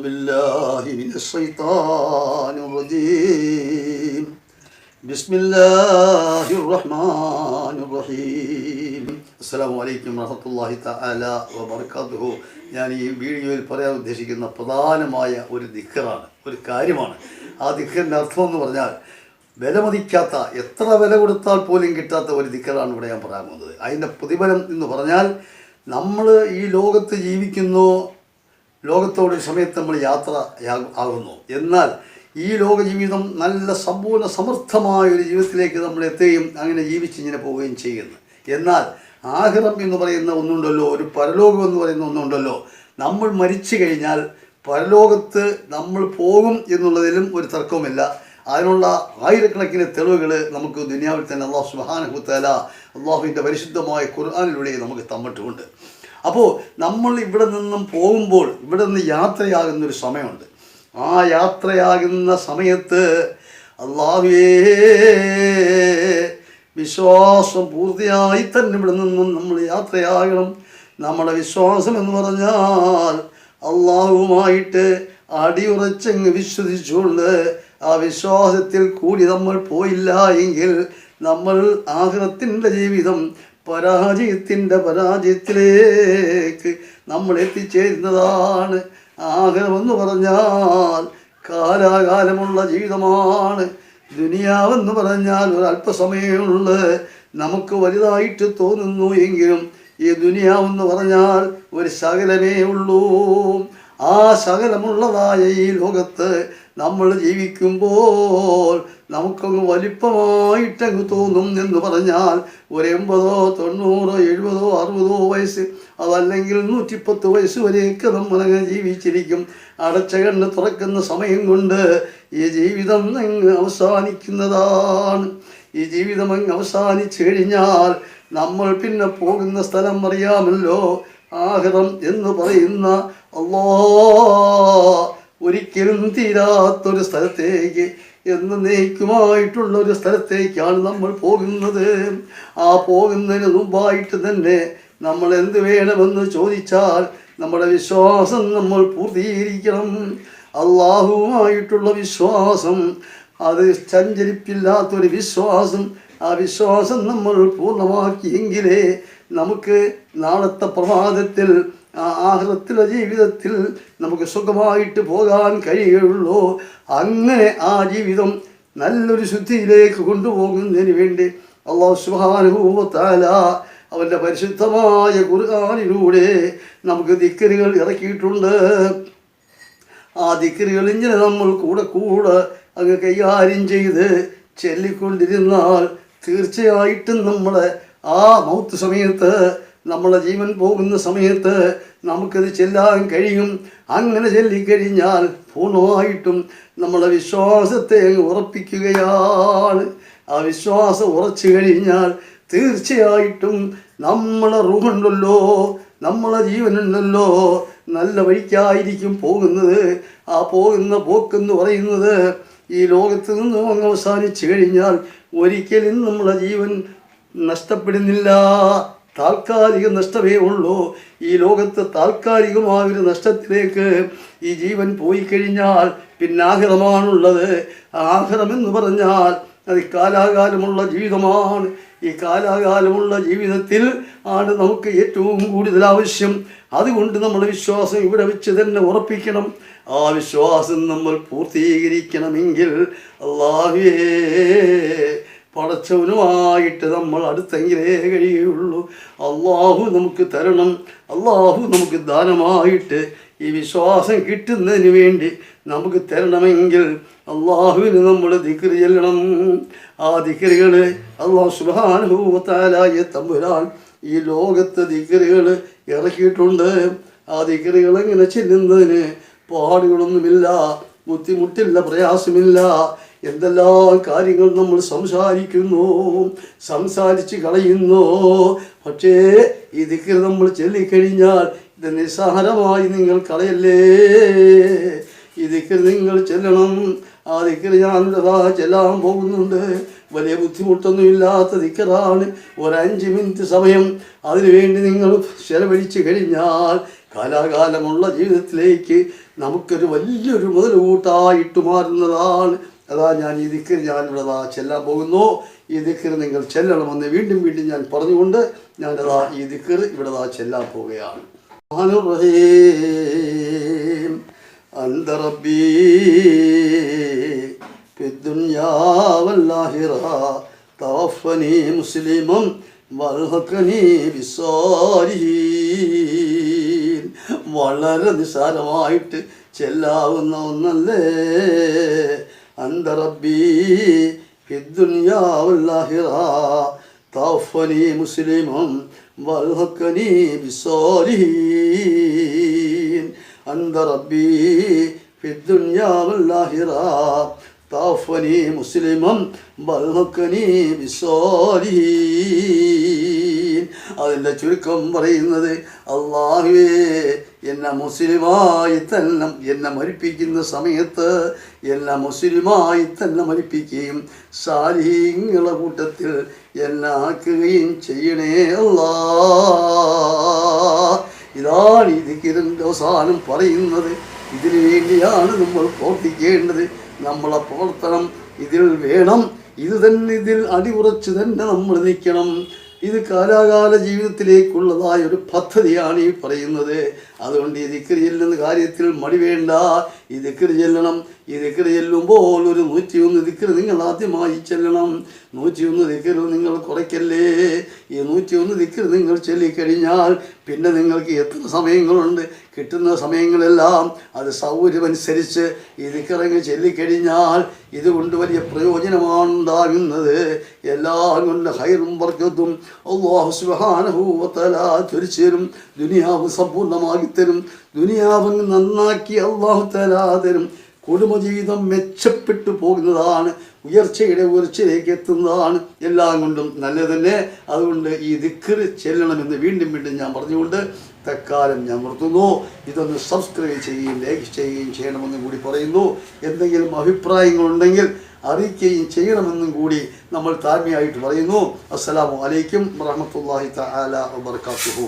بالله من الشيطان الرجيم بسم الله الرحمن الرحيم السلام عليكم ورحمة الله تعالى وبركاته. ഞാൻ ഈ വീഡിയോയിൽ പറയാൻ ഉദ്ദേശിക്കുന്ന പ്രധാനമായ ഒരു ദിക്റാണ്, ഒരു കാര്യമാണ്. ആ ദിക്റിൻ്റെ അർത്ഥം എന്ന് പറഞ്ഞാൽ വിലമതിക്കാത്ത, എത്ര വില കൊടുത്താൽ പോലും കിട്ടാത്ത ഒരു ദിക്റാണ് ഇവിടെ ഞാൻ പറയാൻ പോകുന്നത്. അതിൻ്റെ പ്രതിഫലം എന്ന് പറഞ്ഞാൽ, നമ്മൾ ഈ ലോകത്ത് ജീവിക്കുന്നു, ലോകത്തോട് സമയത്ത് നമ്മൾ യാത്ര ആകുന്നു. എന്നാൽ ഈ ലോക ജീവിതം നല്ല സമ്പൂർണ്ണ സമർത്ഥമായ ഒരു ജീവിതത്തിലേക്ക് നമ്മൾ എത്തുകയും അങ്ങനെ ജീവിച്ചിങ്ങനെ പോവുകയും ചെയ്യുന്നു. എന്നാൽ ആഖിറം എന്ന് പറയുന്ന ഒന്നുണ്ടല്ലോ, ഒരു പരലോകം എന്ന് പറയുന്ന ഒന്നുണ്ടല്ലോ. നമ്മൾ മരിച്ചു കഴിഞ്ഞാൽ പരലോകത്ത് നമ്മൾ പോകും എന്നുള്ളതിലും ഒരു തർക്കവുമില്ല. അതിനുള്ള ആയിരക്കണക്കിന് തെളിവുകൾ നമുക്ക് ദുനിയാവിൽ തന്നെ അല്ലാഹു സുബ്ഹാനഹു വ തആല അള്ളാഹുവിൻ്റെ പരിശുദ്ധമായ ഖുർആനിലൂടെ നമുക്ക് തന്നിട്ടുമുണ്ട്. അപ്പോൾ നമ്മൾ ഇവിടെ നിന്നും പോകുമ്പോൾ, ഇവിടെ നിന്ന് യാത്രയാകുന്നൊരു സമയമുണ്ട്. ആ യാത്രയാകുന്ന സമയത്ത് അല്ലാഹുവേ, വിശ്വാസം പൂർത്തിയായി തന്നെ ഇവിടെ നിന്നും നമ്മൾ യാത്രയാകണം. നമ്മുടെ വിശ്വാസം എന്ന് പറഞ്ഞാൽ അള്ളാഹുവുമായിട്ട് അടിയുറച്ചങ്ങ് വിശ്വസിച്ചുകൊണ്ട് ആ വിശ്വാസത്തിൽ കൂടി നമ്മൾ പോയില്ല എങ്കിൽ നമ്മൾ ആഖിറത്തിൻ്റെ ജീവിതം പരാജയത്തിലേക്ക് നമ്മൾ എത്തിച്ചേരുന്നതാണ്. ആഖിറമെന്ന് പറഞ്ഞാൽ കാലാകാലമുള്ള ജീവിതമാണ്. ദുനിയാവെന്ന് പറഞ്ഞാൽ ഒരല്പസമയമുള്ള നമുക്ക് വലുതായിട്ട് തോന്നുന്നു എങ്കിലും ഈ ദുനിയാവെന്ന് പറഞ്ഞാൽ ഒരു ശകലമേ ഉള്ളൂ. ആ ശകലമുള്ളതായ ഈ ലോകത്ത് നമ്മൾ ജീവിക്കുമ്പോൾ നമുക്കങ്ങ് വലിപ്പമായിട്ടങ്ങ് തോന്നും. എന്ന് പറഞ്ഞാൽ ഒരു 80, 90, 70, 60 വയസ്സ്, അതല്ലെങ്കിൽ 110 വയസ്സ് വരെയൊക്കെ നമ്മളങ്ങ് ജീവിച്ചിരിക്കും. അടച്ച കണ്ണ് തുറക്കുന്ന സമയം കൊണ്ട് ഈ ജീവിതം അങ്ങ് അവസാനിക്കുന്നതാണ്. ഈ ജീവിതം അങ്ങ് അവസാനിച്ചു കഴിഞ്ഞാൽ നമ്മൾ പിന്നെ പോകുന്ന സ്ഥലം അറിയാമല്ലോ, ആഖിറം എന്ന് പറയുന്ന ഒരിക്കലും തീരാത്തൊരു സ്ഥലത്തേക്ക്, എന്നേക്കുമായിട്ടുള്ള ഒരു സ്ഥലത്തേക്കാണ് നമ്മൾ പോകുന്നത്. ആ പോകുന്നതിന് മുമ്പായിട്ട് തന്നെ നമ്മൾ എന്ത് വേണമെന്ന് ചോദിച്ചാൽ നമ്മുടെ വിശ്വാസം നമ്മൾ പൂർത്തീകരിക്കണം. അള്ളാഹുവുമായിട്ടുള്ള വിശ്വാസം, അത് ചഞ്ചലിപ്പില്ലാത്തൊരു വിശ്വാസം. ആ വിശ്വാസം നമ്മൾ പൂർണ്ണമാക്കിയെങ്കിലേ നമുക്ക് നാളത്തെ പ്രഭാതത്തിൽ, ആഖിറത്തിലെ ജീവിതത്തിൽ നമുക്ക് സുഖമായിട്ട് പോകാൻ കഴിയുള്ളൂ. അങ്ങനെ ആ ജീവിതം നല്ലൊരു ശുദ്ധിയിലേക്ക് കൊണ്ടുപോകുന്നതിന് വേണ്ടി അല്ലാഹു സുബ്ഹാനഹു വ തആല അവൻ്റെ പരിശുദ്ധമായ ഖുർആനിലൂടെ നമുക്ക് ദിക്റുകൾ ഇറക്കിയിട്ടുണ്ട്. ആ ദിക്റുകൾ ഇങ്ങനെ നമ്മൾ കൂടെ അങ്ങ് കൈകാര്യം ചെയ്ത് ചൊല്ലിക്കൊണ്ടിരുന്നാൽ തീർച്ചയായിട്ടും നമ്മളെ ആ മൗത്ത് സമയത്ത്, നമ്മളെ ജീവൻ പോകുന്ന സമയത്ത് നമുക്കത് ചെല്ലാൻ കഴിയും. അങ്ങനെ ചൊല്ലിക്കഴിഞ്ഞാൽ പൂർണ്ണമായിട്ടും നമ്മളെ വിശ്വാസത്തെ അങ്ങ് ഉറപ്പിക്കുകയാണ്. ആ വിശ്വാസം ഉറച്ചു കഴിഞ്ഞാൽ തീർച്ചയായിട്ടും നമ്മളെ റൂഹുണ്ടല്ലോ, നമ്മളെ ജീവനുണ്ടല്ലോ, നല്ല വഴിക്കായിരിക്കും പോകുന്നത്. ആ പോകുന്ന പോക്കെന്ന് പറയുന്നത് ഈ ലോകത്ത് നിന്നും അങ്ങ് അവസാനിച്ചു കഴിഞ്ഞാൽ ഒരിക്കലും നമ്മളെ ജീവൻ നഷ്ടപ്പെടുന്നില്ല. താൽക്കാലിക നഷ്ടമേ ഉള്ളൂ. ഈ ലോകത്ത് താൽക്കാലികമായൊരു നഷ്ടത്തിലേക്ക് ഈ ജീവൻ പോയി കഴിഞ്ഞാൽ പിന്നെ ആഖിറമാണുള്ളത്. ആഖിറമെന്ന് പറഞ്ഞാൽ അത് കാലാകാലമുള്ള ജീവിതമാണ്. ഈ കാലാകാലമുള്ള ജീവിതത്തിൽ ആണ് നമുക്ക് ഏറ്റവും കൂടുതൽ ആവശ്യം. അതുകൊണ്ട് നമ്മുടെ വിശ്വാസം ഇവിടെ വെച്ച് തന്നെ ഉറപ്പിക്കണം. ആ വിശ്വാസം നമ്മൾ പൂർത്തീകരിക്കണമെങ്കിൽ അല്ലാഹുവേ, പടച്ചവനുമായിട്ട് നമ്മൾ അടുത്തെങ്കിലേ കഴിയുള്ളൂ. അള്ളാഹു നമുക്ക് തരണം. അള്ളാഹു നമുക്ക് ദാനമായിട്ട് ഈ വിശ്വാസം കിട്ടുന്നതിന് വേണ്ടി നമുക്ക് തരണമെങ്കിൽ അള്ളാഹുവിന് നമ്മൾ ദിക്ർ ചൊല്ലണം. ആ ദിക്റുകൾ അല്ലാഹു സുബ്ഹാനഹു വ തആല തമ്പുരാൻ ഈ ലോകത്ത് ദിക്റുകൾ ഇറക്കിയിട്ടുണ്ട്. ആ ദിക്റുകൾ എങ്ങനെ ചെല്ലുന്നതിന് പാടുകളൊന്നുമില്ല, ബുദ്ധിമുട്ടില്ല, പ്രയാസമില്ല. എന്തെല്ലാം കാര്യങ്ങൾ നമ്മൾ സംസാരിച്ച് കളയുന്നു. പക്ഷേ ഈ ദിക്ർ നമ്മൾ ചൊല്ലിക്കഴിഞ്ഞാൽ ഇത് നിസ്സാരമായി നിങ്ങൾ കളയല്ലേ. ഈ ദിക്ർ നിങ്ങൾ ചെല്ലണം. ആ ദിക്ർ ഞാൻ ചെല്ലാൻ പോകുന്നുണ്ട്. വലിയ ബുദ്ധിമുട്ടൊന്നുമില്ലാത്ത ദിക്റാണ്. ഒരു 5 മിനിറ്റ് സമയം അതിനുവേണ്ടി നിങ്ങൾ ചെലവഴിച്ച് കഴിഞ്ഞാൽ കാലാകാലമുള്ള ജീവിതത്തിലേക്ക് നമുക്കൊരു വലിയൊരു മുതൽകൂട്ടായിട്ട് മാറുന്നതാണ്. അതാ ഞാൻ ഈ ദിക്ർ ഞാനിവിടെ ചെല്ലാൻ പോകുന്നു. ഈ ദിക്ർ നിങ്ങൾ ചെല്ലണമെന്ന് വീണ്ടും വീണ്ടും ഞാൻ പറഞ്ഞുകൊണ്ട് ഞാനതാ ഈ ദിക്ർ ഇവിടെ ചെല്ലാൻ പോവുകയാണ്. അന്ത റബ്ബീ ഫിദ്ദുനിയാ വല്ലാഹിറ തവഫനി മുസ്ലിമൻ വൽഹഖനി ബിസ്സാലിഹീൻ. വളരെ നിസ്സാരമായിട്ട് ചെല്ലാവുന്ന ഒന്നല്ലേ. അന്ത റബ്ബീ ഫിദ്ദുനിയാ വല്ലാഹിറ തവഫനി മുസ്ലിമൻ വൽഹഖനി ബിസ്സാലിഹീൻ. അന്ത റബ്ബീ ഫിദ്ദുനിയാ വല്ലാഹിറ തവഫനി മുസ്ലിമൻ വൽഹഖനി ബിസ്സാലിഹീൻ. അതിൻ്റെ ചുരുക്കം പറയുന്നത്, അല്ലാഹുവേ എന്നെ മുസ്ലിമായി തന്നെ എന്നെ മരിപ്പിക്കുന്ന സമയത്ത് എന്നെ മുസ്ലിമായി തന്നെ മരിപ്പിക്കുകയും സാലിഹീങ്ങളുടെ കൂട്ടത്തിൽ എന്നെ ആക്കുകയും ചെയ്യണേ അല്ലാ. ഇതാണ് ഈ ദിക്റിൻ്റെ അവസാനം പറയുന്നത്. ഇതിനു വേണ്ടിയാണ് നമ്മൾ പ്രവർത്തിക്കേണ്ടത്. നമ്മളെ പ്രവർത്തനം ഇതിൽ വേണം. ഇതിൽ അടിയുറച്ച് തന്നെ നമ്മൾ നിൽക്കണം. ഇത് കാലാകാല ജീവിതത്തിലേക്കുള്ളതായ ഒരു പദ്ധതിയാണ് ഈ പറയുന്നത്. അതുകൊണ്ട് ഈ ദിക്ർ ചെല്ലുന്ന കാര്യത്തിൽ മടി വേണ്ട. ഈ ദിക്ർ ചെല്ലണം. ഈ ദിക്ർ ചെല്ലുമ്പോൾ ഒരു 101 ദിക്ർ നിങ്ങൾ ആദ്യമായി ചെല്ലണം. 101 ദിക്ർ നിങ്ങൾ കുറയ്ക്കല്ലേ. ഈ 101 ദിക്ർ നിങ്ങൾ ചൊല്ലിക്കഴിഞ്ഞാൽ പിന്നെ നിങ്ങൾക്ക് എത്ര സമയങ്ങളുണ്ട്, കിട്ടുന്ന സമയങ്ങളെല്ലാം അത് സൗകര്യമനുസരിച്ച് ഈ ദിക്റങ്ങ് ചൊല്ലിക്കഴിഞ്ഞാൽ ഇതുകൊണ്ട് വലിയ പ്രയോജനമാണ് ഉണ്ടാകുന്നത്. എല്ലാം കൊണ്ട് ഹൈറും ബർക്കത്തും അല്ലാഹു സുബ്ഹാനഹു വ തആല ചൊരിച്ചുതരും. ദുനിയാവ് സമ്പൂർണ്ണമാക്കി തരും. ദുനിയാവ് നന്നാക്കി അല്ലാഹു തആല തരും. കുടുംബജീവിതം മെച്ചപ്പെട്ടു പോകുന്നതാണ്. ഉയർച്ചയിലേക്ക് എത്തുന്നതാണ്. എല്ലാം കൊണ്ടും നല്ലതന്നെ. അതുകൊണ്ട് ഈ ദിക്ർ ചെല്ലണമെന്ന് വീണ്ടും വീണ്ടും ഞാൻ പറഞ്ഞുകൊണ്ട് തൽക്കാലം ഞാൻ നിർത്തുന്നു. ഇതൊന്ന് സബ്സ്ക്രൈബ് ചെയ്യുകയും ലൈക്ക് ചെയ്യുകയും ചെയ്യണമെന്നും കൂടി പറയുന്നു. എന്തെങ്കിലും അഭിപ്രായങ്ങളുണ്ടെങ്കിൽ അറിയിക്കുകയും ചെയ്യണമെന്നും കൂടി നമ്മൾ താഴ്മയായിട്ട് പറയുന്നു. അസ്സലാമു അലൈക്കും വറഹ്മത്തുള്ളാഹി തആല വബറകാതുഹു.